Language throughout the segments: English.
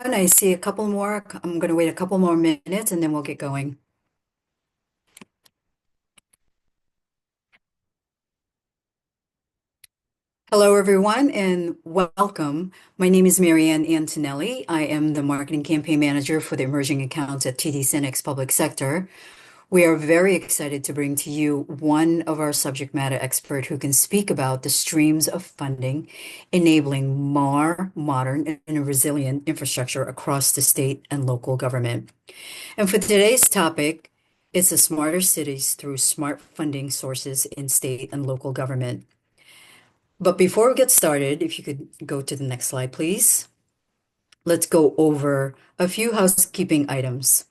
And I see a couple more. I'm going to wait a couple more minutes and then we'll get going. Hello, everyone, and welcome. My name is Marianne Antonelli. I am the Marketing Campaign Manager for the Emerging Accounts at TD SYNNEX Public Sector. We are very excited to bring to you one of our subject matter expert who can speak about the streams of funding enabling more modern and resilient infrastructure across the state and local government. And for today's topic, it's the smarter cities through smart funding sources in state and local government. But before we get started, if you could go to the next slide, please. Let's go over a few housekeeping items.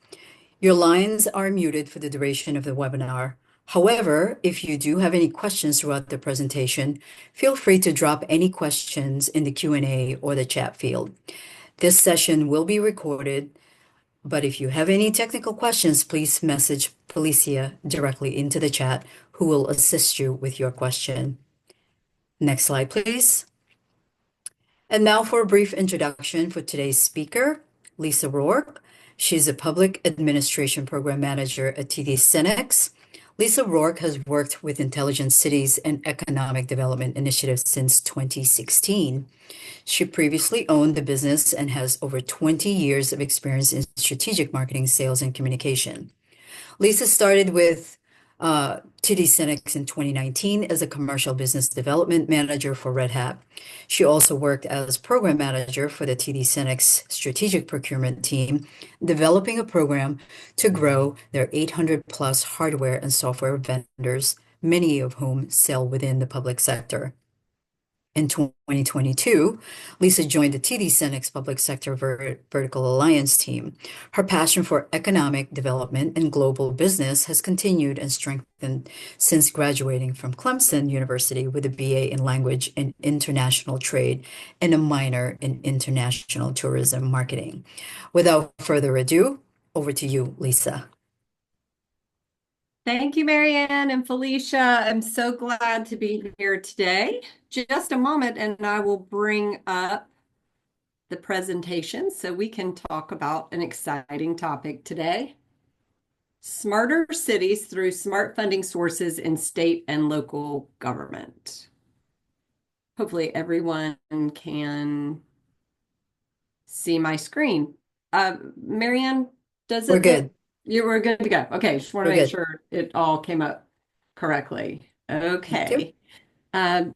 Your lines are muted for the duration of the webinar. However, if you do have any questions throughout the presentation, feel free to drop any questions in the Q&A or the chat field. This session will be recorded, but if you have any technical questions, please message Felicia directly into the chat, who will assist you with your question. Next slide, please. And now for a brief introduction for today's speaker, Lisa Rourk. She's a Public Administration Program Manager at TD SYNNEX. Lisa Rourk has worked with Intelligent Cities and Economic Development Initiatives since 2016. She previously owned the business and has over 20 years of experience in strategic marketing, sales, and communication. Lisa started with TD SYNNEX in 2019 as a commercial business development manager for Red Hat. She also worked as program manager for the TD SYNNEX strategic procurement team, developing a program to grow their 800 plus hardware and software vendors, many of whom sell within the public sector. In 2022, Lisa joined the TD SYNNEX Public Sector Vertical Alliance team. Her passion for economic development and global business has continued and strengthened since graduating from Clemson University with a BA in Language and International Trade and a minor in International Tourism Marketing. Without further ado, over to you, Lisa. Thank you, Marianne and Felicia. I'm so glad to be here today. Just a moment, and I will bring up the presentation so we can talk about an exciting topic today. Smarter cities through smart funding sources in state and local government. Hopefully everyone can see my screen. Marianne, does We're it look good. you were good to go? Okay, just want to We're make good. sure it all came up correctly. Thank you. Okay. Um,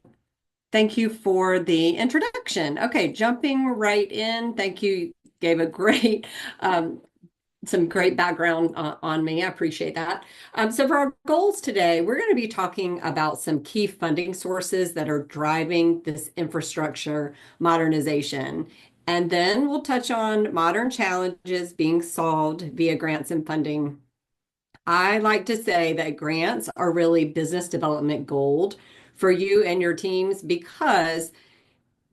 Thank you for the introduction. Okay, jumping right in. Thank you. Gave a great, some great background on me. I appreciate that. So for our goals today, we're going to be talking about some key funding sources that are driving this infrastructure modernization. And then we'll touch on modern challenges being solved via grants and funding. I like to say that grants are really business development gold for you and your teams because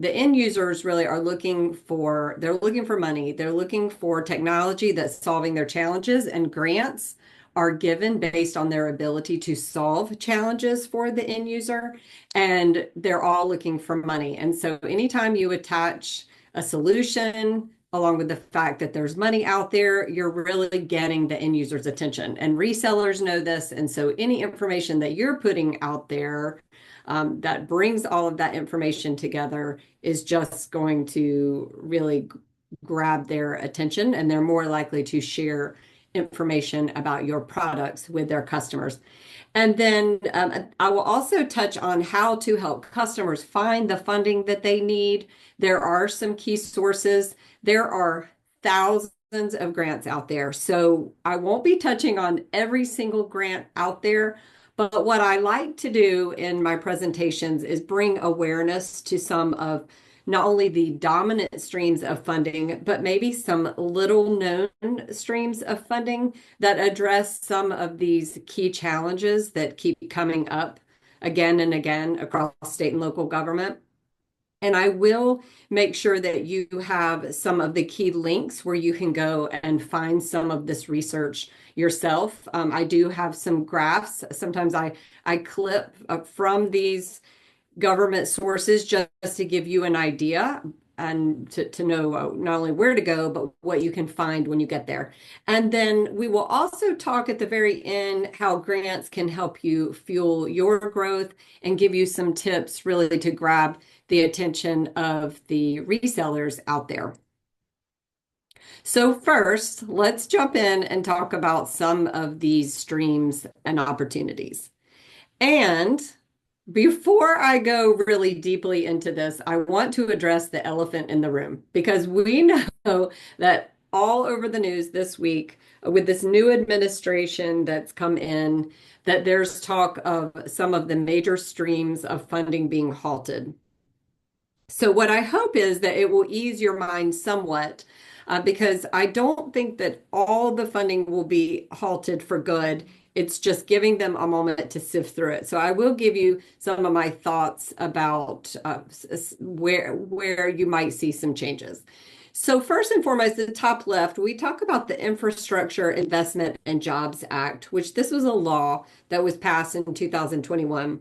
the end users really are they're looking for money. They're looking for technology that's solving their challenges, and grants are given based on their ability to solve challenges for the end user. And they're all looking for money. And so anytime you attach a solution along with the fact that there's money out there, you're really getting the end user's attention. And resellers know this. And so any information that you're putting out there that brings all of that information together is just going to really grab their attention, and they're more likely to share information about your products with their customers. And then I will also touch on how to help customers find the funding that they need. There are some key sources. There are thousands of grants out there. So I won't be touching on every single grant out there, but what I like to do in my presentations is bring awareness to some of not only the dominant streams of funding, but maybe some little known streams of funding that address some of these key challenges that keep coming up again and again across state and local government. And I will make sure that you have some of the key links where you can go and find some of this research yourself. I do have some graphs. Sometimes I clip from these government sources just to give you an idea. and to know not only where to go, but what you can find when you get there. And then we will also talk at the very end how grants can help you fuel your growth and give you some tips really to grab the attention of the resellers out there. So first, let's jump in and talk about some of these streams and opportunities. And before I go really deeply into this, I want to address the elephant in the room because we know that all over the news this week with this new administration that's come in, that there's talk of some of the major streams of funding being halted. So, what I hope is that it will ease your mind somewhat, because I don't think that all the funding will be halted for good. It's just giving them a moment to sift through it. So, I will give you some of my thoughts about where you might see some changes. So, first and foremost, at the top left, we talk about the Infrastructure Investment and Jobs Act, which this was a law that was passed in 2021.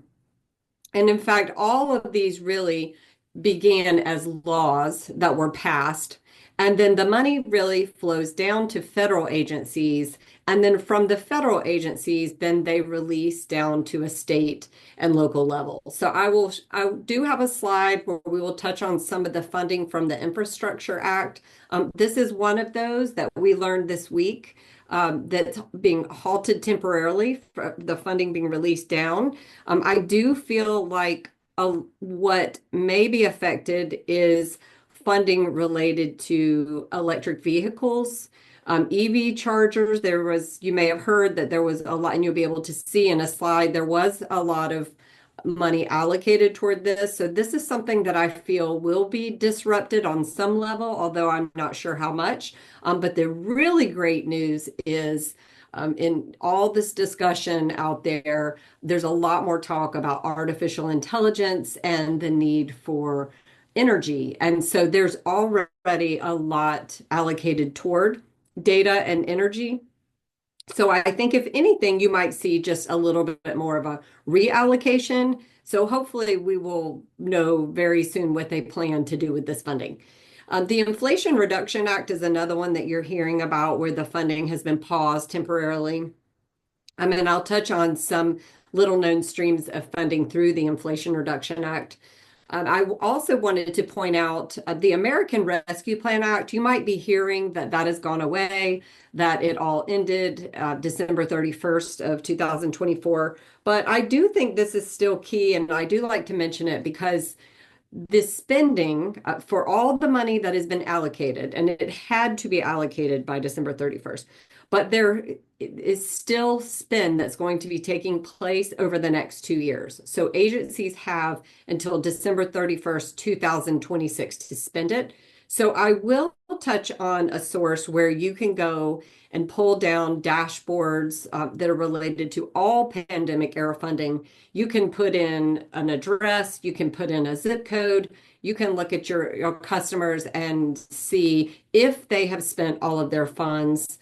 And in fact, all of these really began as laws that were passed. And then the money really flows down to federal agencies. And then from the federal agencies, then they release down to a state and local level. So I do have a slide where we will touch on some of the funding from the Infrastructure Act. This is one of those that we learned this week, that's being halted temporarily, for the funding being released down. I do feel like what may be affected is funding related to electric vehicles, EV chargers. You may have heard that there was a lot, and you'll be able to see in a slide, there was a lot of money allocated toward this. So this is something that I feel will be disrupted on some level, although I'm not sure how much. But the really great news is, in all this discussion out there, there's a lot more talk about artificial intelligence and the need for energy. And so there's already a lot allocated toward data and energy. So I think if anything, you might see just a little bit more of a reallocation. So hopefully we will know very soon what they plan to do with this funding. The Inflation Reduction Act is another one that you're hearing about where the funding has been paused temporarily. And I'll touch on some little known streams of funding through the Inflation Reduction Act. I also wanted to point out the American Rescue Plan Act. You might be hearing that that has gone away, that it all ended December 31st of 2024. But I do think this is still key, and I do like to mention it because this spending for all the money that has been allocated, and it had to be allocated by December 31st, but there is still spend that's going to be taking place over the next 2 years. So agencies have until December 31st, 2026 to spend it. So I will touch on a source where you can go and pull down dashboards that are related to all pandemic era funding. You can put in an address, you can put in a zip code, you can look at your customers and see if they have spent all of their funds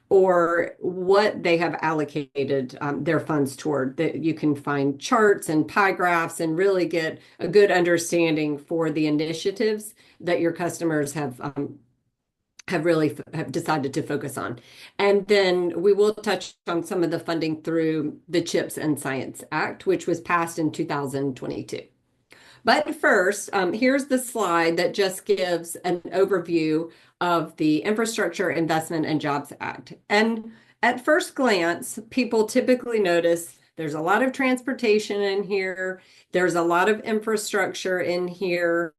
or what they have allocated their funds toward. That you can find charts and pie graphs and really get a good understanding for the initiatives that your customers have decided to focus on. And then we will touch on some of the funding through the CHIPS and Science Act, which was passed in 2022. But first, here's the slide that just gives an overview of the Infrastructure Investment and Jobs Act. And at first glance, people typically notice there's a lot of transportation in here, there's a lot of infrastructure in here,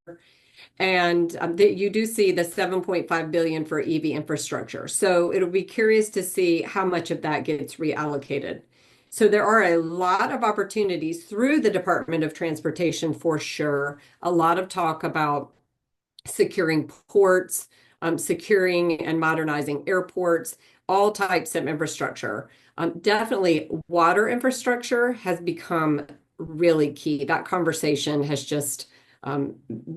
and you do see the 7.5 billion for EV infrastructure. So it'll be curious to see how much of that gets reallocated. So there are a lot of opportunities through the Department of Transportation for sure. A lot of talk about securing ports, securing and modernizing airports, all types of infrastructure. Definitely water infrastructure has become really key. That conversation has just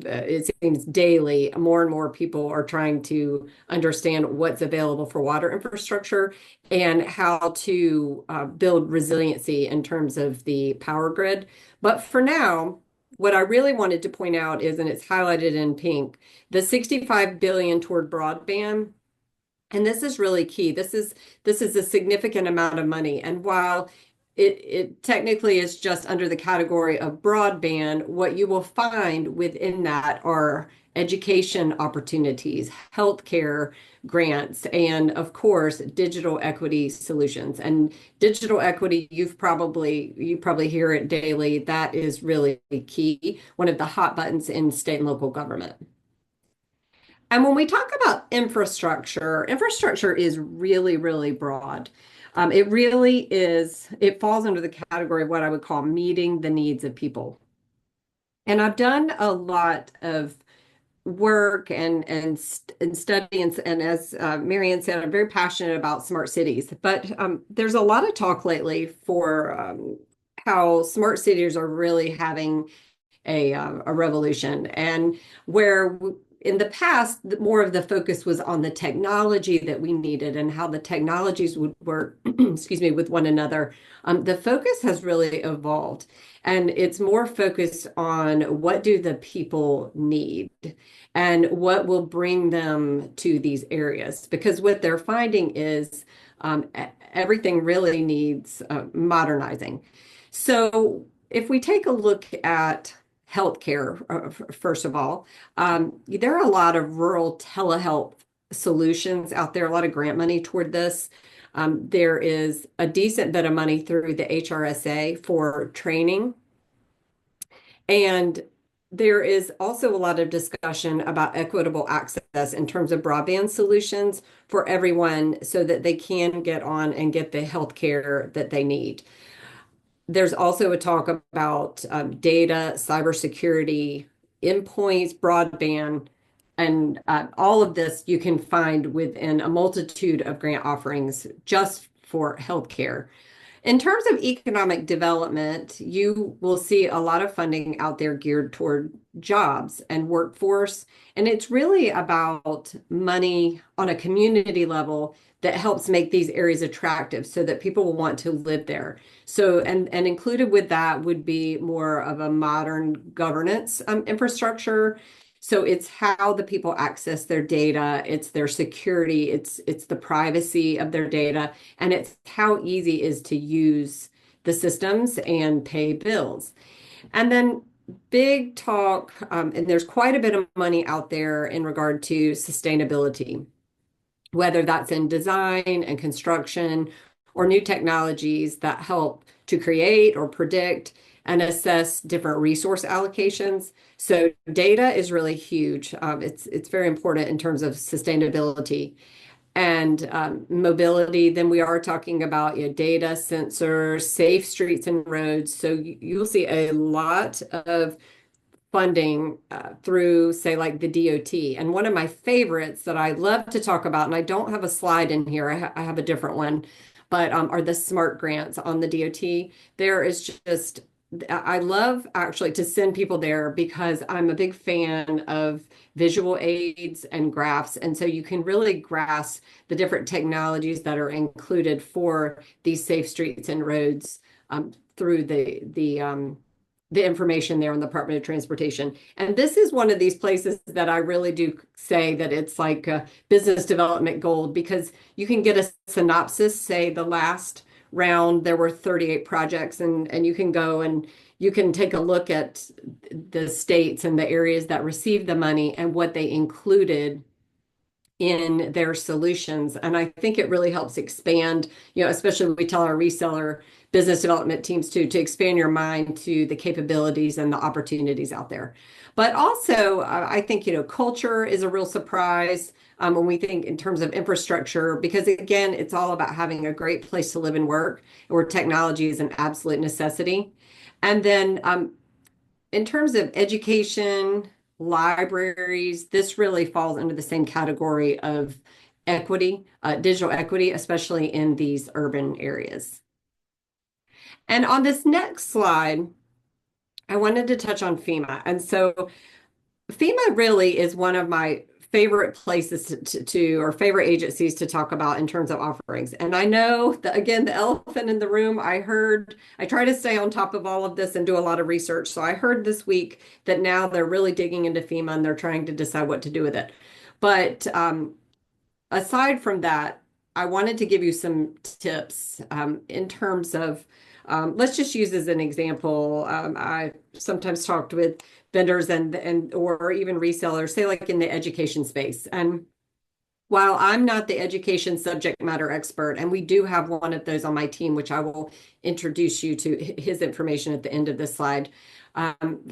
it seems daily, more and more people are trying to understand what's available for water infrastructure and how to build resiliency in terms of the power grid. But for now, what I really wanted to point out is, and it's highlighted in pink, the 65 billion toward broadband. And this is really key. This is a significant amount of money. And while it technically is just under the category of broadband, what you will find within that are education opportunities, healthcare grants, and of course, digital equity solutions. And digital equity, you probably hear it daily. That is really key, one of the hot buttons in state and local government. And when we talk about infrastructure, infrastructure is really, really broad. It really is, it falls under the category of what I would call meeting the needs of people. And I've done a lot of work and study, and as Marianne said, I'm very passionate about smart cities. But there's a lot of talk lately for how smart cities are really having a revolution, and in the past, more of the focus was on the technology that we needed and how the technologies would work, excuse me, with one another. The focus has really evolved, and it's more focused on what do the people need and what will bring them to these areas. Because what they're finding is everything really needs modernizing. So if we take a look at healthcare, first of all, there are a lot of rural telehealth solutions out there, a lot of grant money toward this. There is a decent bit of money through the HRSA for training. And there is also a lot of discussion about equitable access in terms of broadband solutions for everyone so that they can get on and get the health care that they need. There's also a talk about data, cybersecurity, endpoints, broadband, and all of this you can find within a multitude of grant offerings just for healthcare. In terms of economic development, you will see a lot of funding out there geared toward jobs and workforce. And it's really about money on a community level that helps make these areas attractive so that people will want to live there. So, and included with that would be more of a modern governance infrastructure. So it's how the people access their data, it's their security, it's the privacy of their data, and it's how easy it is to use the systems and pay bills. And then big talk, and there's quite a bit of money out there in regard to sustainability, whether that's in design and construction or new technologies that help to create or predict and assess different resource allocations. So data is really huge. It's very important in terms of sustainability and mobility. Then we are talking about data, sensors, safe streets and roads. So you'll see a lot of funding through, say, like the DOT. And one of my favorites that I love to talk about, and I don't have a slide in here, I have a different one, but are the SMART grants on the DOT. There is just, I love actually to send people there because I'm a big fan of visual aids and graphs. And so you can really grasp the different technologies that are included for these safe streets and roads through the information there in the Department of Transportation. And this is one of these places that I really do say that it's like business development gold because you can get a synopsis, say the last round, there were 38 projects, and you can go and you can take a look at the states and the areas that received the money and what they included in their solutions. And I think it really helps expand, especially we tell our reseller business development teams to expand your mind to the capabilities and the opportunities out there. But also, I think, culture is a real surprise when we think in terms of infrastructure, because again, it's all about having a great place to live and work, where technology is an absolute necessity. And then in terms of education, libraries, this really falls under the same category of equity, digital equity, especially in these urban areas. And on this next slide, I wanted to touch on FEMA. And so FEMA really is one of my favorite places or favorite agencies to talk about in terms of offerings. And I know that, again, the elephant in the room, I try to stay on top of all of this and do a lot of research. So I heard this week that now they're really digging into FEMA and they're trying to decide what to do with it. But aside from that, I wanted to give you some tips in terms of, let's just use as an example. I sometimes talked with vendors and or even resellers, say like in the education space. And while I'm not the education subject matter expert, and we do have one of those on my team, which I will introduce you to his information at the end of this slide.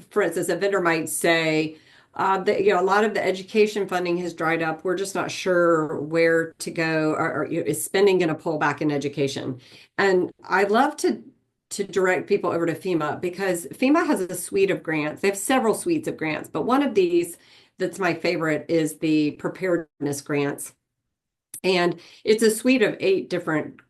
For instance, a vendor might say, that, a lot of the education funding has dried up. We're just not sure where to go, or is spending going to pull back in education? And I love to direct people over to FEMA because FEMA has a suite of grants. They have several suites of grants, but one of these that's my favorite is the preparedness grants. And it's a suite of 8 different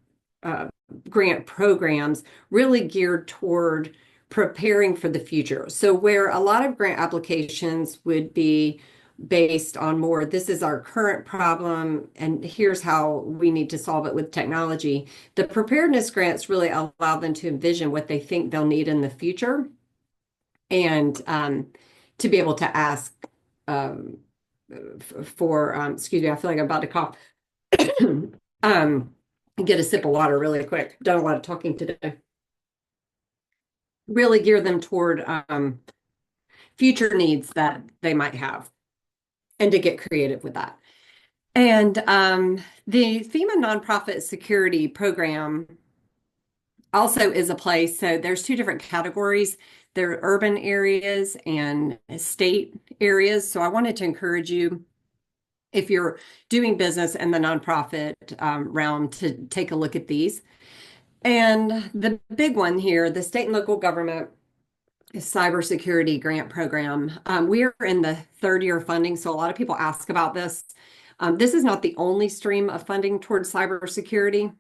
uh, grant programs really geared toward preparing for the future. So where a lot of grant applications would be based on more, this is our current problem, and here's how we need to solve it with technology. The preparedness grants really allow them to envision what they think they'll need in the future and to be able to ask um, for, excuse me, I feel like I'm about to cough. um, get a sip of water really quick. Done a lot of talking today. Really gear them toward future needs that they might have and to get creative with that. And the FEMA Nonprofit Security Program also is a place. So there's 2 different categories. There are urban areas and state areas. So I wanted to encourage you, if you're doing business in the nonprofit realm, to take a look at these. And the big one here, the state and local government cybersecurity grant program. We are in the 3rd year of funding, so a lot of people ask about this. This is not the only stream of funding towards cybersecurity,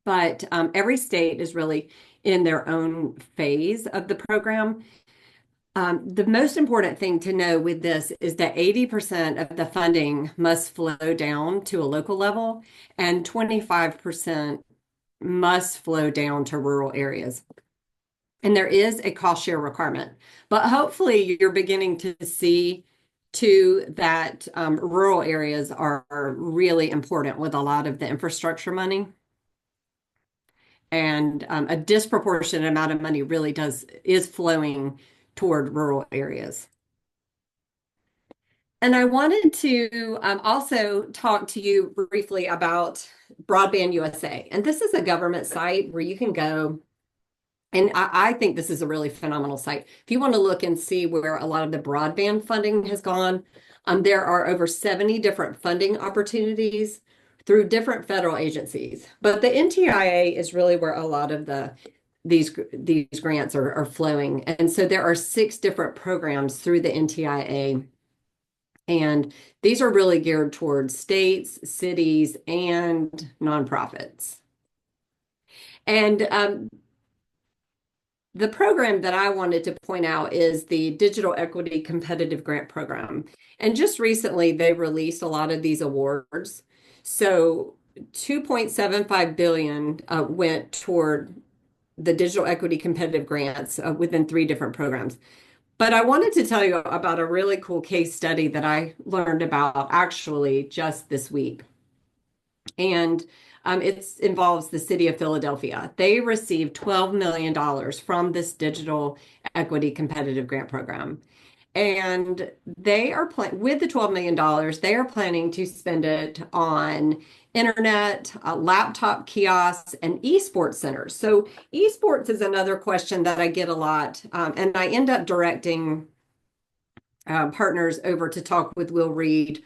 but every state is really in their own phase of the program. The most important thing to know with this is that 80% of the funding must flow down to a local level, and 25% must flow down to rural areas. And there is a cost share requirement, but hopefully you're beginning to see too that rural areas are really important with a lot of the infrastructure money. And a disproportionate amount of money really is flowing toward rural areas. And I wanted to also talk to you briefly about Broadband USA. And this is a government site where you can go, and I think this is a really phenomenal site. If you want to look and see where a lot of the broadband funding has gone, there are over 70 different funding opportunities through different federal agencies. But the NTIA is really where a lot of these grants are flowing. And so there are 6 different programs through the NTIA. And these are really geared towards states, cities, and nonprofits. And the program that I wanted to point out is the Digital Equity Competitive Grant Program. And just recently, they released a lot of these awards. So 2.75 billion went toward the Digital Equity Competitive Grants within 3 different programs. But I wanted to tell you about a really cool case study that I learned about actually just this week. And it involves the city of Philadelphia. They received $12 million from this Digital Equity Competitive Grant Program. And they are with the $12 million, they are planning to spend it on internet, laptop kiosks, and esports centers. So esports is another question that I get a lot. And I end up directing partners over to talk with Will Reed,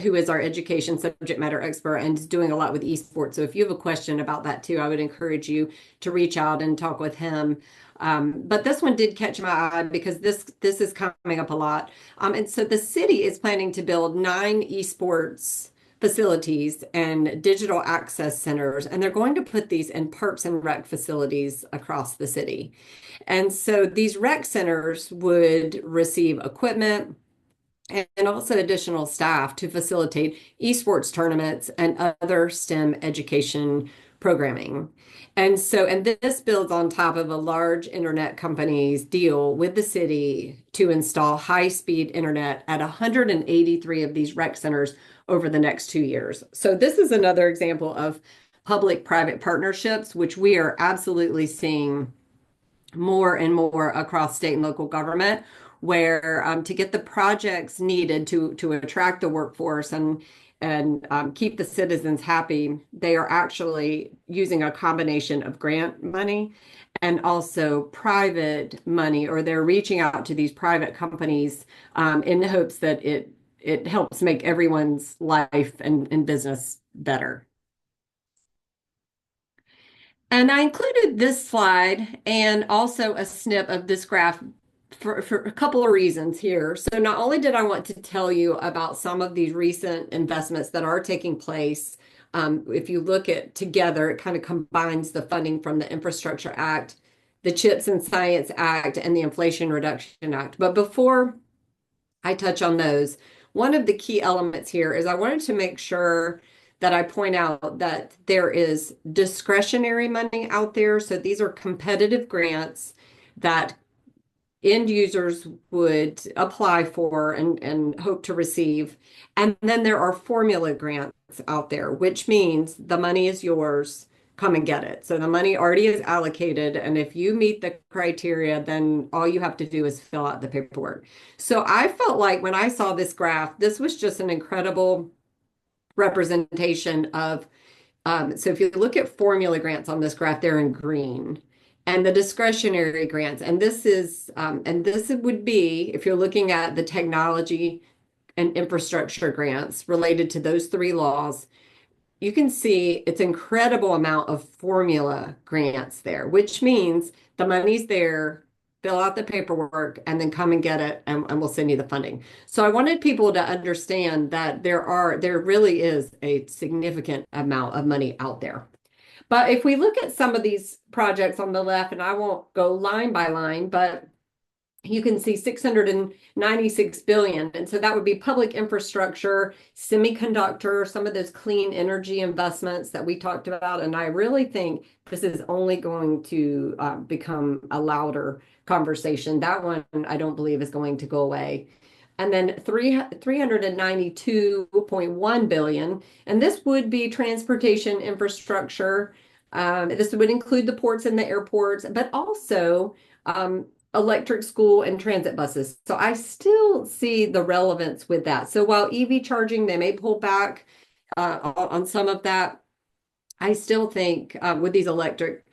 who is our education subject matter expert and is doing a lot with esports. So if you have a question about that too, I would encourage you to reach out and talk with him. But this one did catch my eye because this is coming up a lot. And so the city is planning to build 9 esports facilities and digital access centers, and they're going to put these in parks and rec facilities across the city. And so these rec centers would receive equipment and also additional staff to facilitate esports tournaments and other STEM education programming. And this builds on top of a large internet company's deal with the city to install high-speed internet at 183 of these rec centers over the next 2 years. So this is another example of public-private partnerships, which we are absolutely seeing more and more across state and local government, where to get the projects needed to attract the workforce and keep the citizens happy, they are actually using a combination of grant money and also private money, or they're reaching out to these private companies in the hopes that it helps make everyone's life and business better. And I included this slide and also a snip of this graph for a couple of reasons here. So not only did I want to tell you about some of these recent investments that are taking place, if you look at together, it kind of combines the funding from the Infrastructure Act, the CHIPS and Science Act, and the Inflation Reduction Act. But before I touch on those, one of the key elements here is I wanted to make sure that I point out that there is discretionary money out there. So these are competitive grants that end users would apply for and hope to receive. And then there are formula grants out there, which means the money is yours, come and get it. So the money already is allocated. And if you meet the criteria, then all you have to do is fill out the paperwork. So I felt like when I saw this graph, this was just an incredible representation of so if you look at formula grants on this graph, they're in green. And the discretionary grants, and this would be, if you're looking at the technology and infrastructure grants related to those three laws, you can see it's incredible amount of formula grants there, which means the money's there, fill out the paperwork, and then come and get it, and we'll send you the funding. So I wanted people to understand that there really is a significant amount of money out there. But if we look at some of these projects on the left, and I won't go line by line, but you can see 696 billion. And so that would be public infrastructure, semiconductor, some of those clean energy investments that we talked about. And I really think this is only going to become a louder conversation. That one I don't believe is going to go away. And then 392.1 billion. And this would be transportation infrastructure. This would include the ports and the airports, but also electric school and transit buses. So I still see the relevance with that. So while EV charging, they may pull back on some of that, I still think with these electric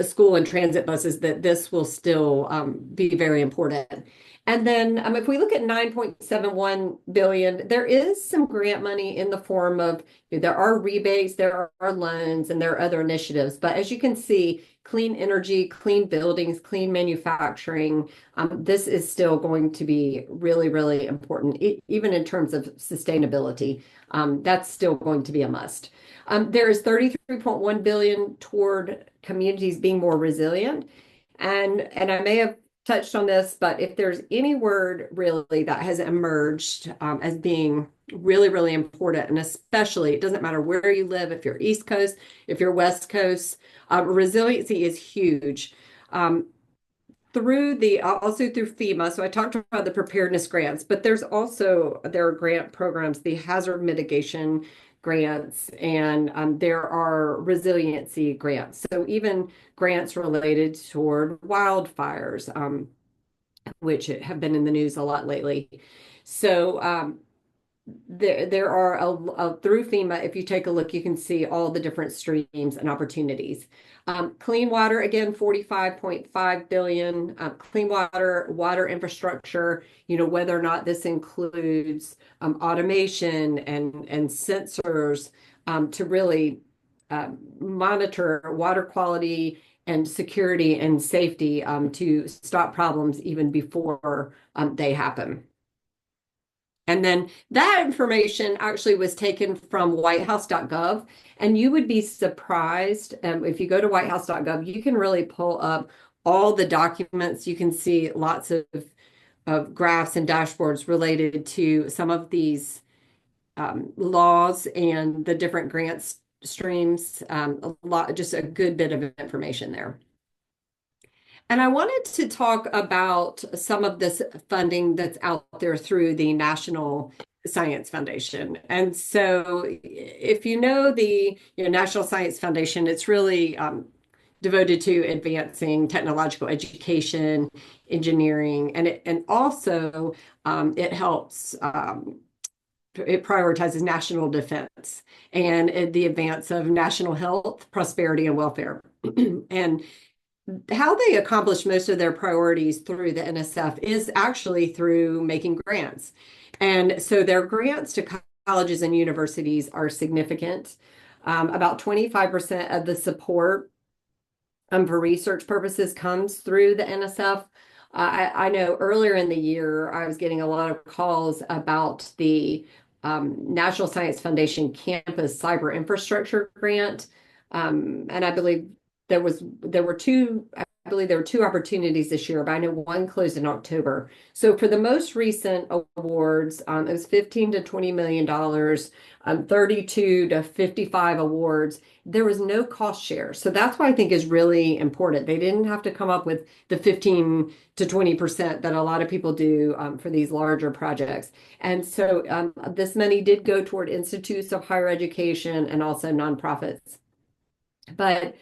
school and transit buses that this will still be very important. And then if we look at 9.71 billion, there is some grant money in the form of, there are rebates, there are loans, and there are other initiatives. But as you can see, clean energy, clean buildings, clean manufacturing, this is still going to be really, really important, even in terms of sustainability. That's still going to be a must. There is 33.1 billion toward communities being more resilient. And I may have touched on this, but if there's any word really that has emerged as being really, really important, and especially, it doesn't matter where you live, if you're East Coast, if you're West Coast, resiliency is huge. Also through FEMA. So I talked about the preparedness grants, but there are grant programs, the hazard mitigation grants, and there are resiliency grants. So even grants related toward wildfires, which have been in the news a lot lately. So there are through FEMA, if you take a look, you can see all the different streams and opportunities. Clean water, again, 45.5 billion. Clean water infrastructure, whether or not this includes automation and sensors to really monitor water quality and security and safety to stop problems even before they happen. And then that information actually was taken from whitehouse.gov. And you would be surprised if you go to whitehouse.gov, you can really pull up all the documents. You can see lots of of graphs and dashboards related to some of these laws and the different grants streams. Just a good bit of information there. And I wanted to talk about some of this funding that's out there through the National Science Foundation. And so if you know the National Science Foundation, it's really devoted to advancing technological education, engineering, and also it helps it prioritizes national defense and the advance of national health, prosperity, and welfare. And how they accomplish most of their priorities through the NSF is actually through making grants. And so their grants to colleges and universities are significant. About 25% of the support for research purposes comes through the NSF. I know earlier in the year, I was getting a lot of calls about the National Science Foundation Campus Cyber Infrastructure Grant. And I believe there were two, I believe there were two opportunities this year, but I know one closed in October. So for the most recent awards, it was 15 to $20 million, 32 to 55 awards. There was no cost share. So that's what I think is really important. They didn't have to come up with the 15 to 20% that a lot of people do for these larger projects. And so this money did go toward institutes of higher education and also nonprofits. But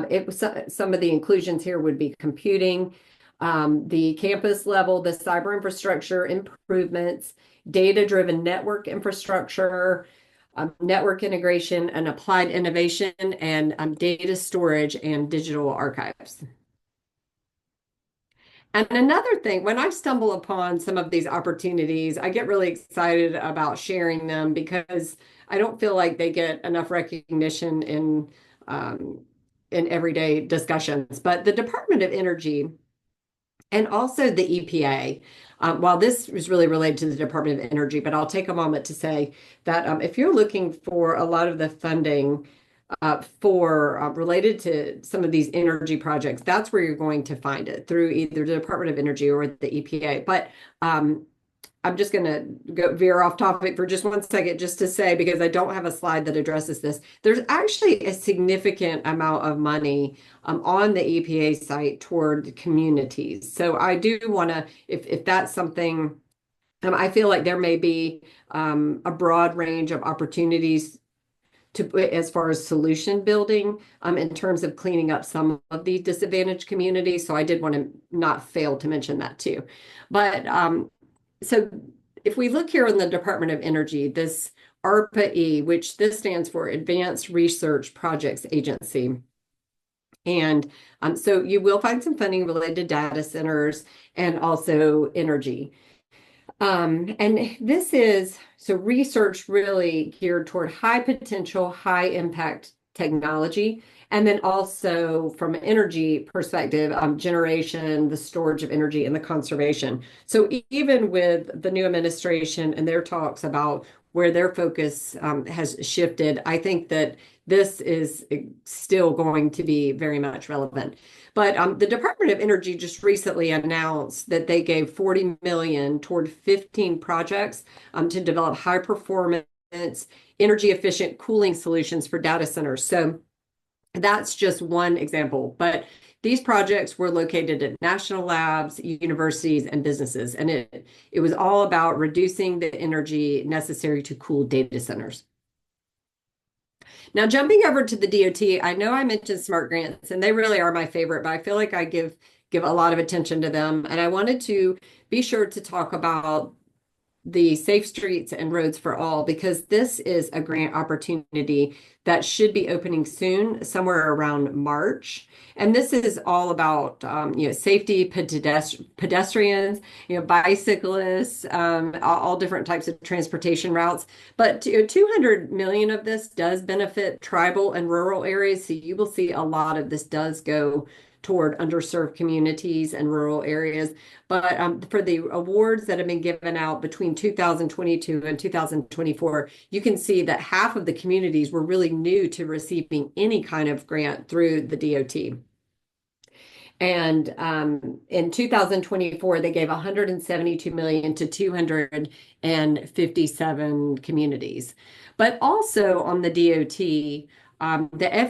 it was some of the inclusions here would be computing, the campus level, the cyber infrastructure improvements, data-driven network infrastructure, network integration and applied innovation, and data storage and digital archives. And another thing, when I stumble upon some of these opportunities, I get really excited about sharing them because I don't feel like they get enough recognition um, in everyday discussions. But the Department of Energy and also the EPA, while this is really related to the Department of Energy, but I'll take a moment to say that if you're looking for a lot of the funding for related to some of these energy projects, that's where you're going to find it through either the Department of Energy or the EPA. But I'm just going to go veer off topic for just one second, just to say, because I don't have a slide that addresses this. There's actually a significant amount of money on the EPA site toward communities. So I do want to, if that's something, I feel like there may be a broad range of opportunities to as far as solution building in terms of cleaning up some of the disadvantaged communities. So I did want to not fail to mention that too. But so if we look here in the Department of Energy, this ARPA-E, which this stands for Advanced Research Projects Agency. And so you will find some funding related to data centers and also energy. And this is so research really geared toward high potential, high impact technology. And then also from an energy perspective, generation, the storage of energy, and the conservation. So even with the new administration and their talks about where their focus has shifted, I think that this is still going to be very much relevant. But the Department of Energy just recently announced that they gave 40 million toward 15 projects to develop high performance, energy efficient cooling solutions for data centers. So that's just one example. But these projects were located at national labs, universities, and businesses. And it was all about reducing the energy necessary to cool data centers. Now, jumping over to the DOT, I know I mentioned SMART grants, and they really are my favorite, but I feel like I give a lot of attention to them. And I wanted to be sure to talk about the Safe Streets and Roads for All, because this is a grant opportunity that should be opening soon, somewhere around March. And this is all about safety, pedestrians, bicyclists, all different types of transportation routes. But 200 million of this does benefit tribal and rural areas. So you will see a lot of this does go toward underserved communities and rural areas. But for the awards that have been given out between 2022 and 2024, you can see that half of the communities were really new to receiving any kind of grant through the DOT. And in 2024, they gave 172 million to 257 communities. But also on the DOT, the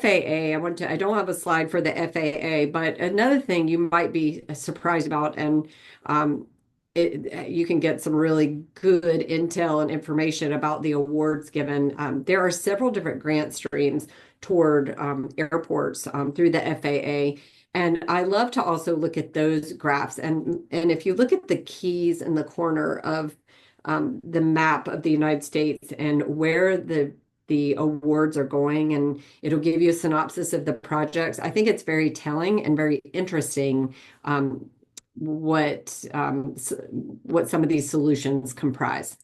FAA, I don't have a slide for the FAA, but another thing you might be surprised about, and um, you can get some really good intel and information about the awards given. There are several different grant streams toward airports through the FAA. And I love to also look at those graphs. And if you look at the keys in the corner of the map of the United States and where the awards are going, and it'll give you a synopsis of the projects. I think it's very telling and very interesting what what some of these solutions comprise.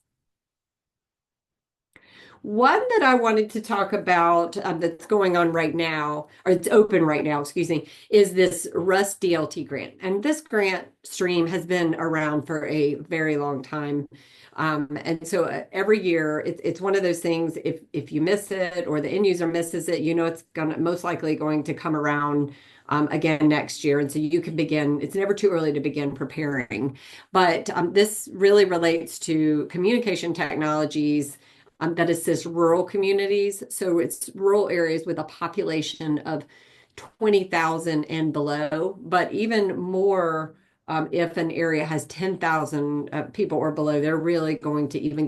One that I wanted to talk about that's going on right now, or it's open right now, excuse me, is this Rust DLT grant. And this grant stream has been around for a very long time. And so every year, it's one of those things, if you miss it or the end user misses it, you know it's gonna most likely going to come around again next year. And so you can begin, it's never too early to begin preparing. But this really relates to communication technologies that assists rural communities. So it's rural areas with a population of 20,000 and below, but even more if an area has 10,000 people or below, they're really going to even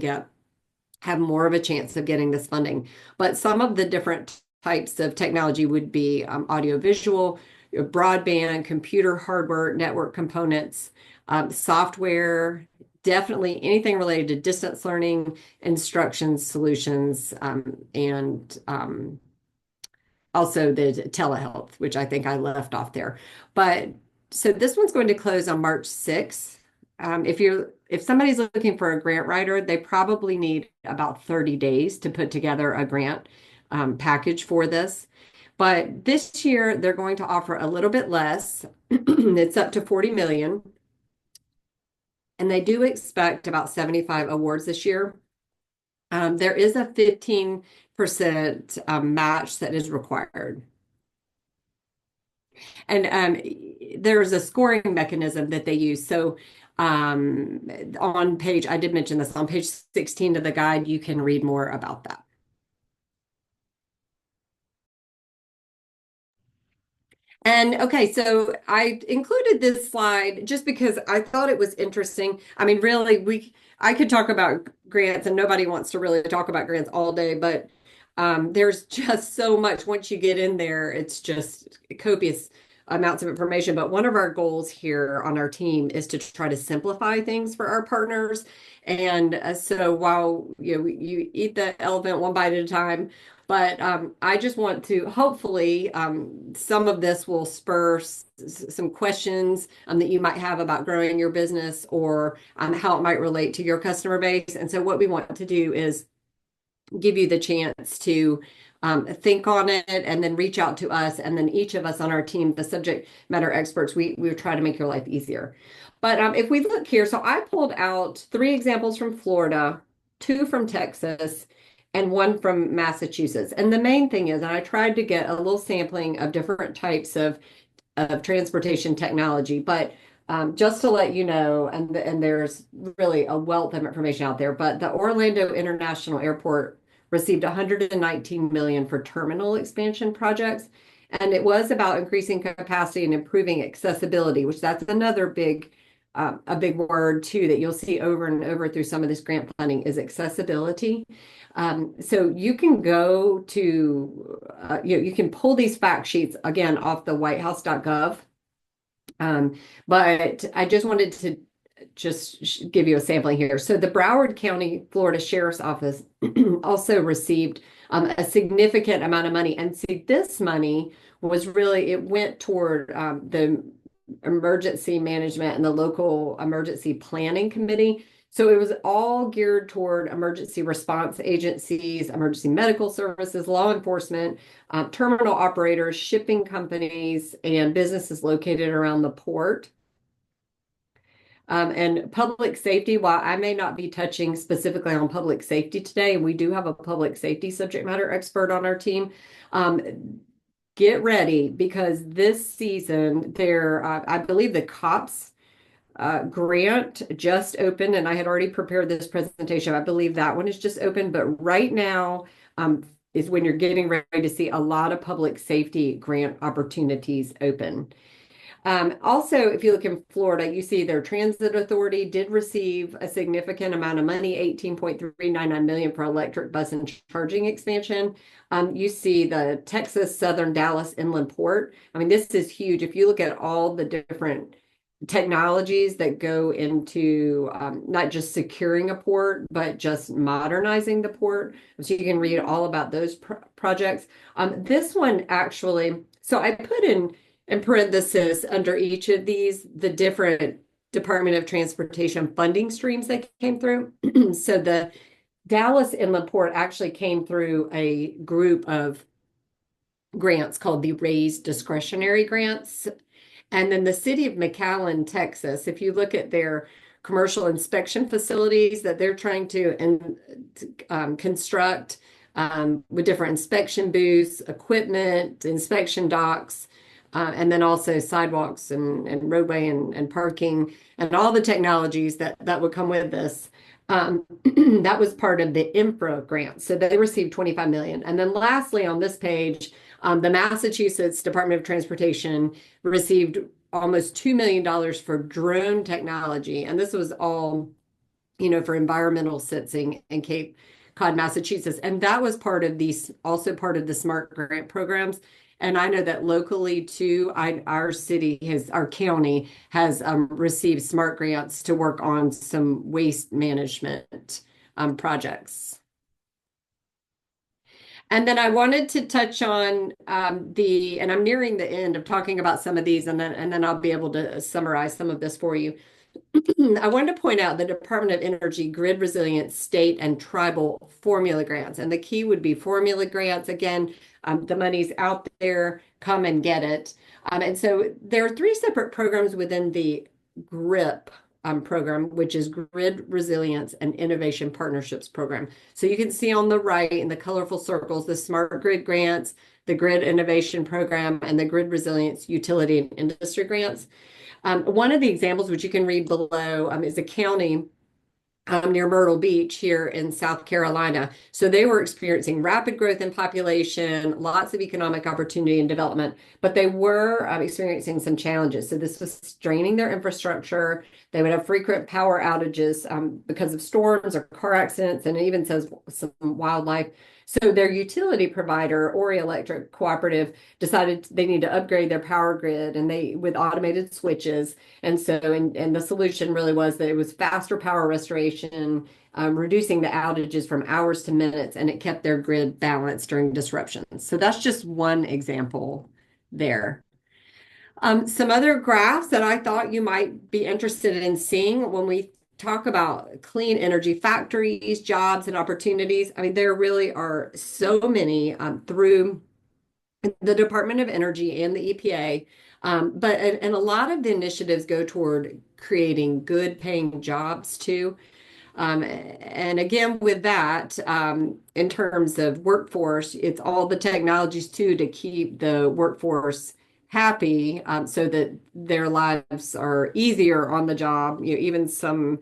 have more of a chance of getting this funding. But some of the different types of technology would be audiovisual, broadband, computer hardware, network components, software, definitely anything related to distance learning, instruction solutions, and also the telehealth, which I think I left off there. But so this one's going to close on March 6th. If somebody's looking for a grant writer, they probably need about 30 days to put together a grant package for this. But this year they're going to offer a little bit less. It's up to 40 million. And they do expect about 75 awards this year. There is a 15% match that is required. And there's a scoring mechanism that they use. So on page, I did mention this, on page 16 of the guide, you can read more about that. And okay, so I included this slide just because I thought it was interesting. I mean, really, I could talk about grants, and nobody wants to really talk about grants all day, but there's just so much once you get in there. It's just copious amounts of information. But one of our goals here on our team is to try to simplify things for our partners. And so while you eat the elephant one bite at a time, but I just want to hopefully some of this will spur some questions that you might have about growing your business or how it might relate to your customer base. And so what we want to do is give you the chance to think on it and then reach out to us. And then each of us on our team, the subject matter experts, we try to make your life easier. But if we look here, so I pulled out 3 examples from Florida, 2 from Texas, and 1 from Massachusetts. And the main thing is, and I tried to get a little sampling of different types of transportation technology, but just to let you know, and there's really a wealth of information out there, but the Orlando International Airport received 119 million for terminal expansion projects, and it was about increasing capacity and improving accessibility, which that's another a big word too that you'll see over and over through some of this grant funding is accessibility. So you can go to, you can pull these fact sheets again off the whitehouse.gov. But I just wanted to just give you a sampling here. So the Broward County, Florida Sheriff's Office also received a significant amount of money. And see, this money was really, it went toward the emergency management and the local emergency planning committee. So it was all geared toward emergency response agencies, emergency medical services, law enforcement, terminal operators, shipping companies, and businesses located around the port. And public safety, while I may not be touching specifically on public safety today, and we do have a public safety subject matter expert on our team, get ready because this season I believe the COPS grant just opened, and I had already prepared this presentation. I believe that one is just open, but right now is when you're getting ready to see a lot of public safety grant opportunities open. Also, if you look in Florida, you see their transit authority did receive a significant amount of money, 18.399 million for electric bus and charging expansion. You see the Texas Southern Dallas Inland Port. I mean, this is huge. If you look at all the different technologies that go into not just securing a port, but just modernizing the port. So you can read all about those projects. This one actually, so I put in parenthesis under each of these the different Department of Transportation funding streams that came through. So the Dallas Inland Port actually came through a group of grants called the Raised Discretionary Grants. And then the city of McAllen, Texas, if you look at their commercial inspection facilities that they're trying to construct with different inspection booths, equipment, inspection docks, and then also sidewalks and roadway and parking and all the technologies that would come with this. That was part of the infra grant. So they received 25 million. And then lastly, on this page, the Massachusetts Department of Transportation received almost $2 million for drone technology. And this was all, for environmental sensing in Cape Cod, Massachusetts. And that was also part of the SMART grant programs. And I know that locally too, our county has received SMART grants to work on some waste management projects. And then I wanted to touch on and I'm nearing the end of talking about some of these, and then I'll be able to summarize some of this for you. I wanted to point out the Department of Energy Grid Resilience State and Tribal Formula Grants. And the key would be formula grants. Again, the money's out there, come and get it. And so there are three separate programs within the GRIP program, which is Grid Resilience and Innovation Partnerships Program. So you can see on the right in the colorful circles, the Smart Grid grants, the Grid Innovation Program, and the Grid Resilience Utility and Industry grants. One of the examples, which you can read below, is a county near Myrtle Beach here in South Carolina. So they were experiencing rapid growth in population, lots of economic opportunity and development, but they were experiencing some challenges. So this was straining their infrastructure. They would have frequent power outages because of storms or car accidents, and it even says some wildlife. So their utility provider, Ori Electric Cooperative, decided they need to upgrade their power grid, and they with automated switches. And so, and the solution really was that it was faster power restoration, reducing the outages from hours to minutes, and it kept their grid balanced during disruptions. So that's just one example there. Some other graphs that I thought you might be interested in seeing when we talk about clean energy factories, jobs, and opportunities. I mean, there really are so many through the Department of Energy and the EPA. And a lot of the initiatives go toward creating good paying jobs too. And again, with that, in terms of workforce, it's all the technologies too to keep the workforce happy, so that their lives are easier on the job. Even some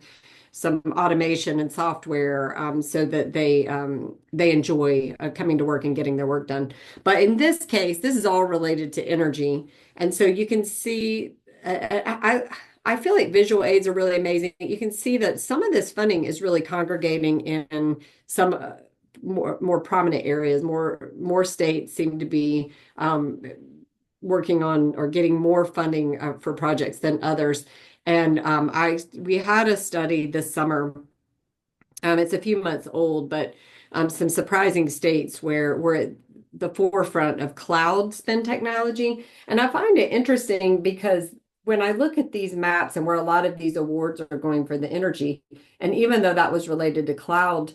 automation and software, so that they enjoy coming to work and getting their work done. But in this case, this is all related to energy, and so you can see. I feel like visual aids are really amazing. You can see that some of this funding is really congregating in some more prominent areas. More states seem to be working on or getting more funding for projects than others. And we had a study this summer. It's a few months old, but some surprising states where we're at the forefront of cloud spend technology. And I find it interesting because when I look at these maps and where a lot of these awards are going for the energy, and even though that was related to cloud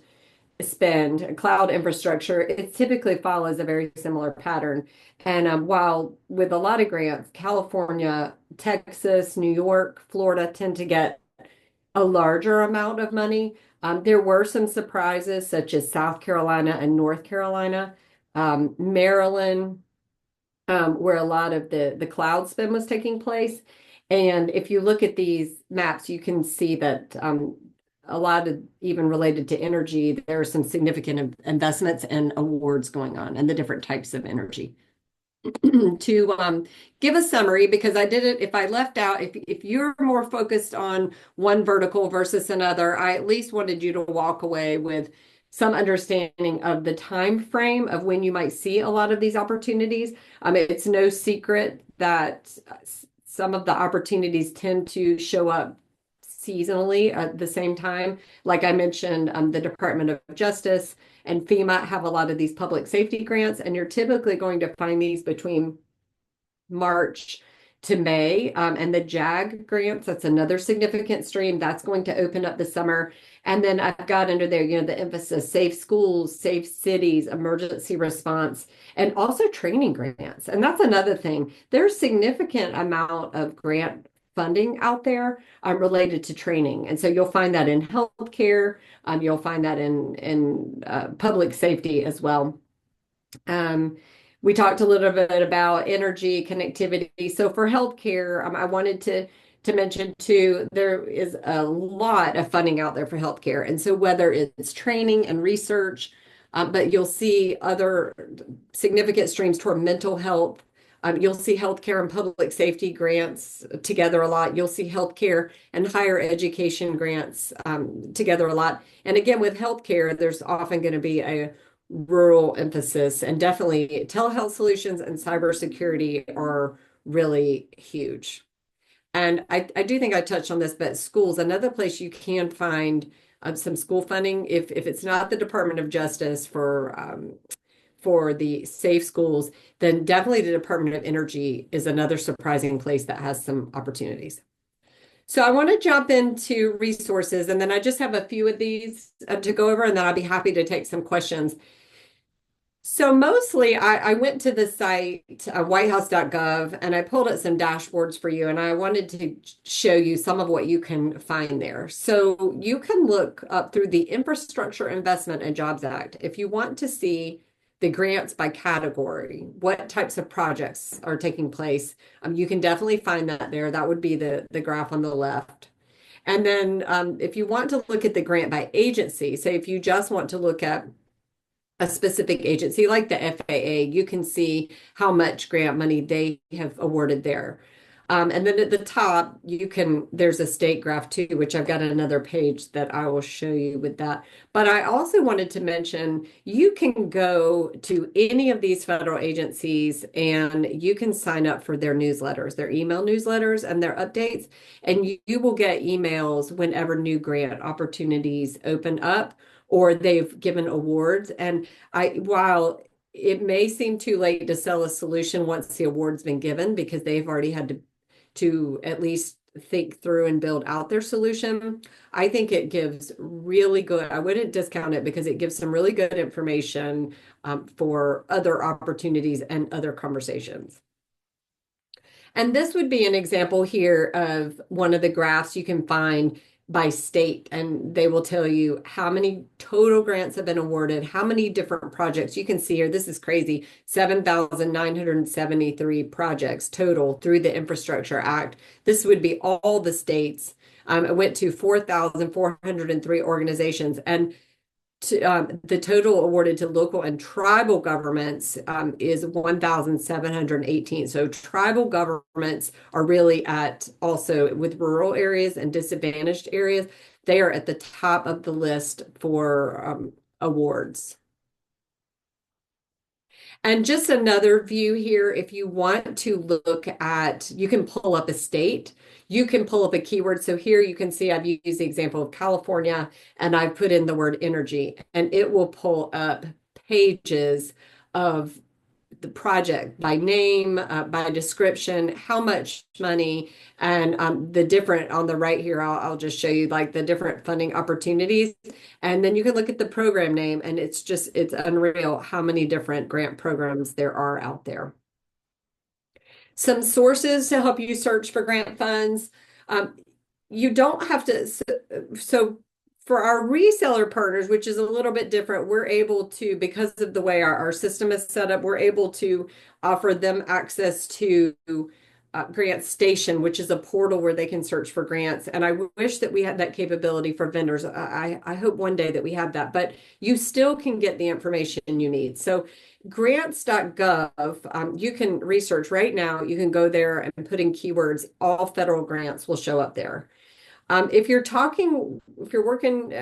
spend, cloud infrastructure, it typically follows a very similar pattern. And while with a lot of grants, California, Texas, New York, Florida tend to get a larger amount of money, there were some surprises, such as South Carolina and North Carolina, Maryland, where a lot of the cloud spin was taking place. And if you look at these maps, you can see that a lot of even related to energy, there are some significant investments and awards going on and the different types of energy. To give a summary, because I did it, if I left out, if you're more focused on one vertical versus another, I at least wanted you to walk away with some understanding of the time frame of when you might see a lot of these opportunities. It's no secret that some of the opportunities tend to show up seasonally at the same time. Like I mentioned, the Department of Justice and FEMA have a lot of these public safety grants, and you're typically going to find these between March to May. And the JAG grants, that's another significant stream that's going to open up this summer. And then I've got under there, the emphasis, safe schools, safe cities, emergency response, and also training grants. And that's another thing. There's significant amount of grant funding out there related to training. And so you'll find that in healthcare, you'll find that in public safety as well. Um, we talked a little bit about energy connectivity. So for healthcare, I wanted to mention too, there is a lot of funding out there for healthcare. And so whether it's training and research, but you'll see other significant streams toward mental health. You'll see healthcare and public safety grants together a lot. You'll see healthcare and higher education grants together a lot. And again, with healthcare, there's often going to be a rural emphasis, and definitely telehealth solutions and cybersecurity are really huge. And I do think I touched on this, but schools, another place you can find some school funding, if it's not the Department of Justice for the safe schools, then definitely the Department of Energy is another surprising place that has some opportunities. So I want to jump into resources, and then I just have a few of these to go over, and then I'll be happy to take some questions. So mostly I went to the site, whitehouse.gov, and I pulled up some dashboards for you, and I wanted to show you some of what you can find there. So you can look up through the Infrastructure Investment and Jobs Act. If you want to see the grants by category, what types of projects are taking place, you can definitely find that there. That would be the graph on the left. And then if you want to look at the grant by agency, say if you just want to look at a specific agency like the FAA, you can see how much grant money they have awarded there. And then at the top, there's a state graph too, which I've got another page that I will show you with that. But I also wanted to mention, you can go to any of these federal agencies and you can sign up for their newsletters, their email newsletters and their updates. And you will get emails whenever new grant opportunities open up or they've given awards. And while it may seem too late to sell a solution once the award's been given because they've already had to at least think through and build out their solution, I think it gives really good, I wouldn't discount it because it gives some really good information for other opportunities and other conversations. And this would be an example here of one of the graphs you can find by state, and they will tell you how many total grants have been awarded, how many different projects. You can see here, this is crazy, 7,973 projects total through the Infrastructure Act. This would be all the states. It went to 4,403 organizations, and the total awarded to local and tribal governments is 1,718. So tribal governments are really at also with rural areas and disadvantaged areas. They are at the top of the list for awards. And just another view here, if you want to look at, you can pull up a state, you can pull up a keyword. So here you can see I've used the example of California and I've put in the word energy, and it will pull up pages of the project by name, by description, how much money, and the different on the right here, I'll just show you like the different funding opportunities. And then you can look at the program name, and it's unreal how many different grant programs there are out there. Some sources to help you search for grant funds. You don't have to, so for our reseller partners, which is a little bit different, we're able to, because of the way our system is set up, we're able to offer them access to Grant Station, which is a portal where they can search for grants. And I wish that we had that capability for vendors. I hope one day that we have that, but you still can get the information you need. So grants.gov, you can research right now. You can go there and put in keywords. All federal grants will show up there. If you're working,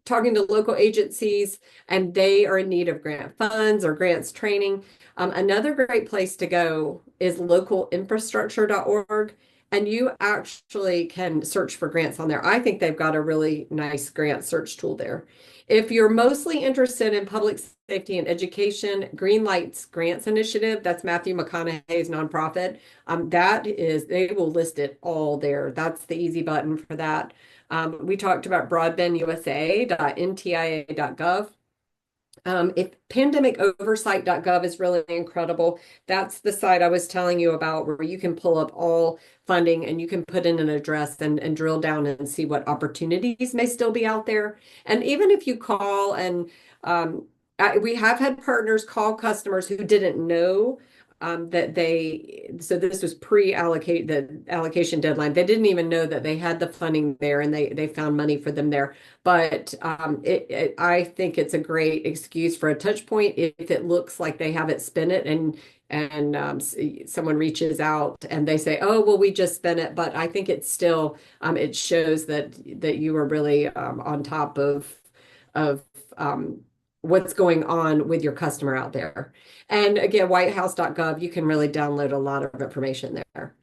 talking to local agencies and they are in need of grant funds or grants training, another great place to go is localinfrastructure.org. And you actually can search for grants on there. I think they've got a really nice grant search tool there. If you're mostly interested in public safety and education, Green Lights Grants Initiative, that's Matthew McConaughey's nonprofit. That is, they will list it all there. That's the easy button for that. We talked about broadbandusa.ntia.gov. If pandemicoversight.gov is really incredible, that's the site I was telling you about where you can pull up all funding and you can put in an address and drill down and see what opportunities may still be out there. And even if you call and we have had partners call customers who didn't know that so this was pre-allocate the allocation deadline. They didn't even know that they had the funding there and they found money for them there. But I think it's a great excuse for a touch point if it looks like they haven't spent it and someone reaches out and they say, "Oh, well, we just spent it." But I think it's still it shows that you are really on top of what's going on with your customer out there. And again, whitehouse.gov, you can really download a lot of information there.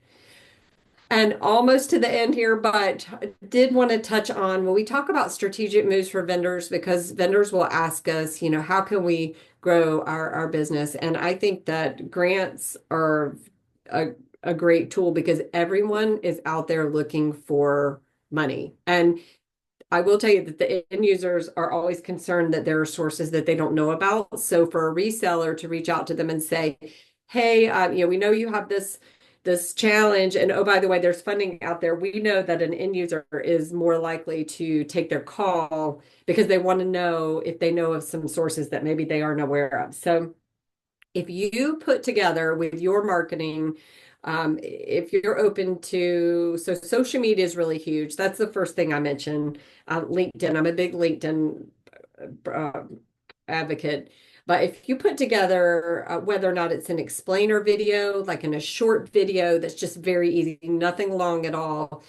And almost to the end here, but did want to touch on when we talk about strategic moves for vendors, because vendors will ask us, how can we grow our business? And I think that grants are a great tool because everyone is out there looking for money. And I will tell you that the end users are always concerned that there are sources that they don't know about. So for a reseller to reach out to them and say, "Hey, we know you have this challenge, and oh, by the way, there's funding out there." We know that an end user is more likely to take their call because they want to know if they know of some sources that maybe they aren't aware of. So if you put together with your marketing, if you're open to, so social media is really huge. That's the first thing I mentioned. LinkedIn, I'm a big LinkedIn uh, advocate. But if you put together whether or not it's an explainer video, like in a short video that's just very easy, nothing long at all,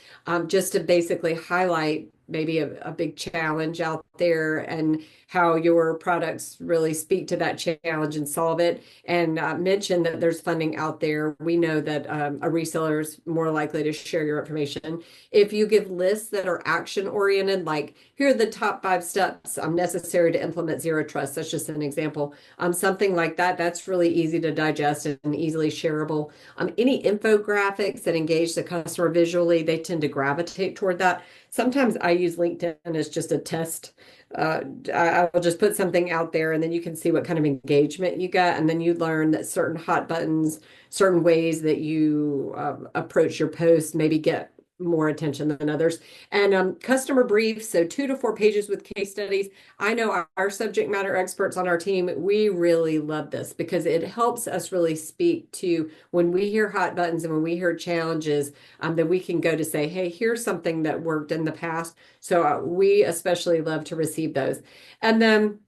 just to basically highlight maybe a big challenge out there and how your products really speak to that challenge and solve it, and mention that there's funding out there. We know that a reseller is more likely to share your information. If you give lists that are action oriented, like here are the top 5 steps necessary to implement zero trust, that's just an example. Something like that, that's really easy to digest and easily shareable. Any infographics that engage the customer visually, they tend to gravitate toward that. Sometimes I use LinkedIn as just a test. I'll just put something out there and then you can see what kind of engagement you get. And then you learn that certain hot buttons, certain ways that you approach your post maybe get more attention than others. And customer briefs, so 2 to 4 pages with case studies. I know our subject matter experts on our team, we really love this because it helps us really speak to when we hear hot buttons and when we hear challenges, that we can go to say, "Hey, here's something that worked in the past." So we especially love to receive those. And then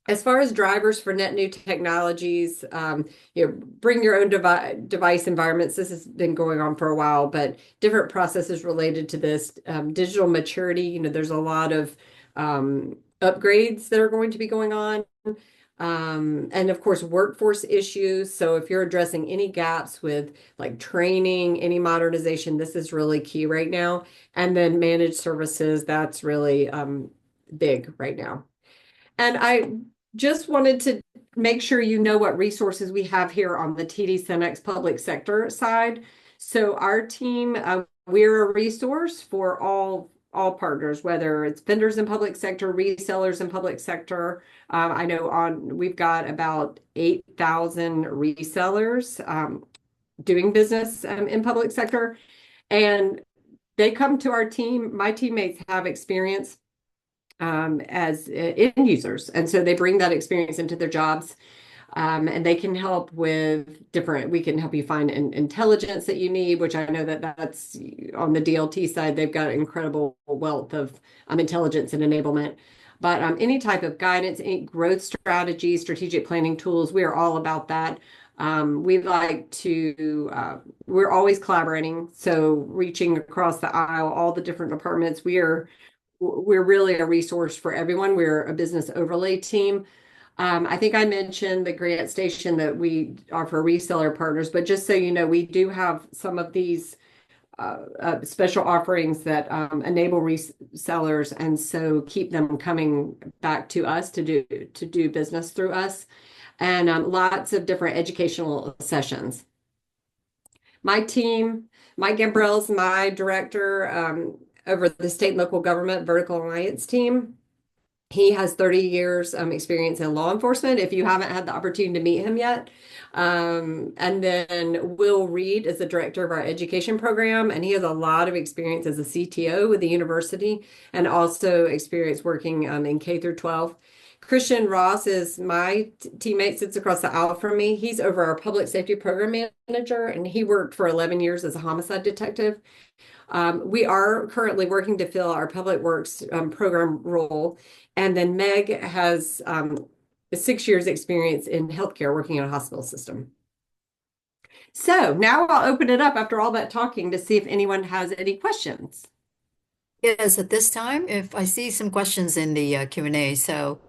as far as drivers for net new technologies, bring your own device environments. This has been going on for a while, but different processes related to this. Digital maturity, there's a lot of upgrades that are going to be going on. And of course, workforce issues. So if you're addressing any gaps with like training, any modernization, this is really key right now. And then managed services, that's really big right now. And I just wanted to make sure you know what resources we have here on the TD SYNNEX public sector side. So our team, we're a resource for all partners, whether it's vendors in public sector, resellers in public sector. I know we've got about 8,000 resellers doing business in public sector, and they come to our team. My teammates have experience as end users. And so they bring that experience into their jobs. And they can help with we can help you find intelligence that you need, which I know that that's on the DLT side, they've got an incredible wealth of intelligence and enablement. But any type of guidance, any growth strategies, strategic planning tools, we are all about that. We like to, we're always collaborating. So reaching across the aisle, all the different departments, we're really a resource for everyone. We're a business overlay team. I think I mentioned the grant station that we offer reseller partners, but just so you know, we do have some of these special offerings that enable resellers, and so keep them coming back to us to do business through us, and lots of different educational sessions. My team, Mike Gambrell's my director over the state and local government vertical alliance team. He has 30 years experience in law enforcement, if you haven't had the opportunity to meet him yet. And then Will Reed is the director of our education program, and he has a lot of experience as a CTO with the university and also experience working in K through 12. Christian Ross is my teammate, sits across the aisle from me. He's over our public safety program manager, and he worked for 11 years as a homicide detective. We are currently working to fill our public works program role. And then Meg has 6 years experience in healthcare working in a hospital system. So now I'll open it up after all that talking to see if anyone has any questions. Yes, at this time, if I see some questions in the Q&A, so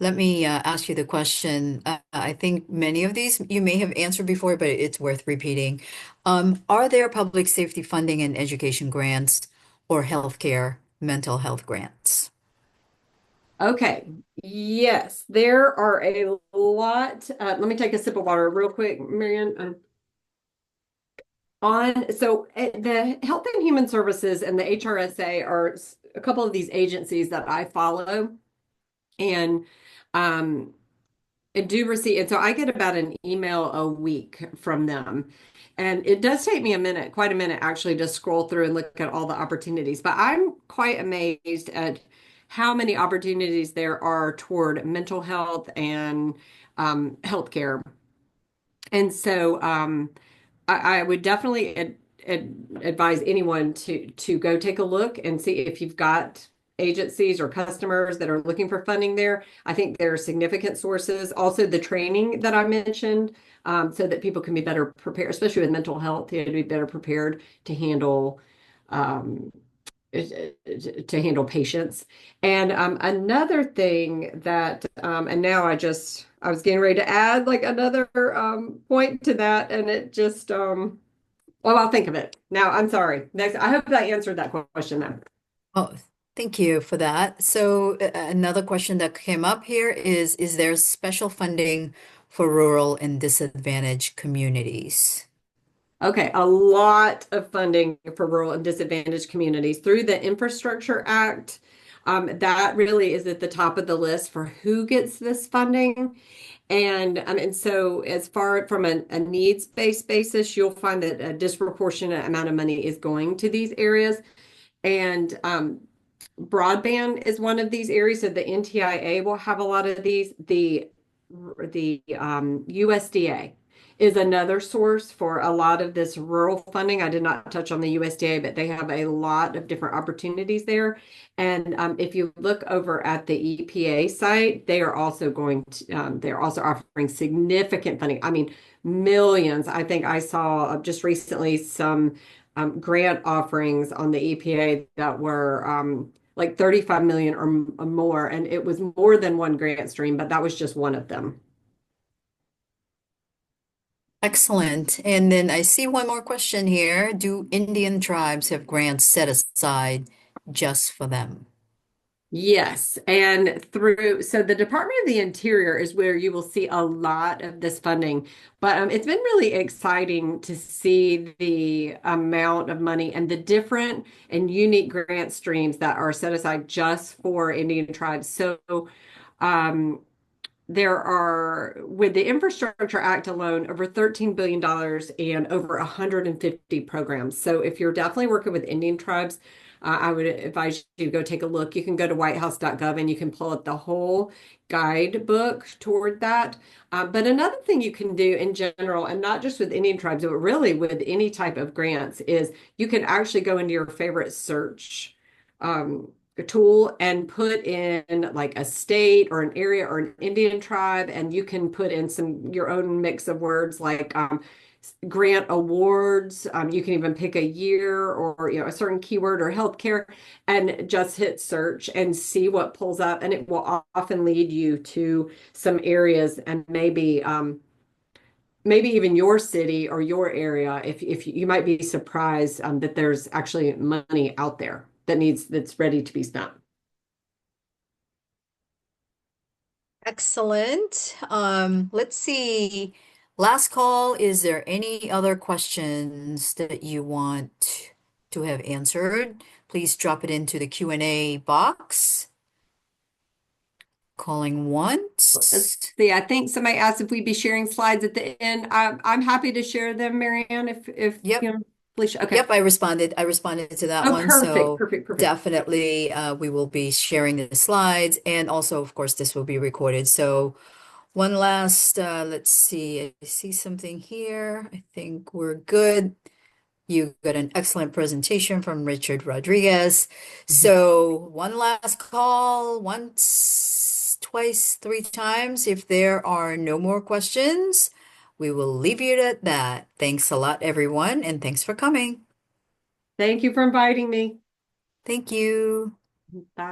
let me ask you the question. I think many of these you may have answered before, but it's worth repeating. Are there public safety funding and education grants or healthcare mental health grants? Okay. Yes, there are a lot. Let me take a sip of water real quick, Marianne. The Health and Human Services and the HRSA are a couple of these agencies that I follow, and um, and do receive. And so I get about an email a week from them. And it does take me a minute, quite a minute actually, to scroll through and look at all the opportunities. But I'm quite amazed at how many opportunities there are toward mental health and healthcare. And so I would definitely advise anyone to go take a look and see if you've got agencies or customers that are looking for funding there. I think there are significant sources. Also, the training that I mentioned, so that people can be better prepared, especially with mental health, to be better prepared to handle um, patients. And another thing that, and now I was getting ready to add like another point to that, and it just, well, I'll think of it. Now, I'm sorry. Next, I hope that answered that question then. Oh, thank you for that. So another question that came up here is there special funding for rural and disadvantaged communities? Okay, a lot of funding for rural and disadvantaged communities through the Infrastructure Act. That really is at the top of the list for who gets this funding. And so as far from a needs-based basis, you'll find that a disproportionate amount of money is going to these areas. And broadband is one of these areas. So the NTIA will have a lot of these. The USDA is another source for a lot of this rural funding. I did not touch on the USDA, but they have a lot of different opportunities there. And if you look over at the EPA site, they are also they're also offering significant funding. I mean, millions. I think I saw just recently some grant offerings on the EPA that were like 35 million or more. And it was more than one grant stream, but that was just one of them. Excellent. And then I see one more question here. Do Indian tribes have grants set aside just for them? Yes, so the Department of the Interior is where you will see a lot of this funding. But it's been really exciting to see the amount of money and the different and unique grant streams that are set aside just for Indian tribes. So um, there are, with the Infrastructure Act alone, over $13 billion and over 150 programs. So if you're definitely working with Indian tribes, I would advise you to go take a look. You can go to whitehouse.gov and you can pull up the whole guidebook toward that. But another thing you can do in general, and not just with Indian tribes, but really with any type of grants, is you can actually go into your favorite search tool and put in like a state or an area or an Indian tribe, and you can put in some your own mix of words like grant awards. You can even pick a year or a certain keyword or healthcare, and just hit search and see what pulls up. And it will often lead you to some areas and maybe even your city or your area. If you might be surprised that there's actually money out there that's ready to be spent. Excellent. Let's see. Last call. Is there any other questions that you want to have answered? Please drop it into the Q&A box. Calling Let's once. see. I think somebody asked if we'd be sharing slides at the end. I'm happy to share them, Marianne, if Yep. Felicia. Okay. Yep, I responded to that Oh, one. perfect, So perfect, perfect. definitely we will be sharing the slides, and also of course this will be recorded. So one last let's see. I see something here. I think we're good. You got an excellent presentation from Richard Rodriguez. So one last call, once, twice, three times. If there are no more questions, we will leave you at that. Thanks a lot, everyone, and thanks for coming. Thank you for inviting me. Thank you. Bye.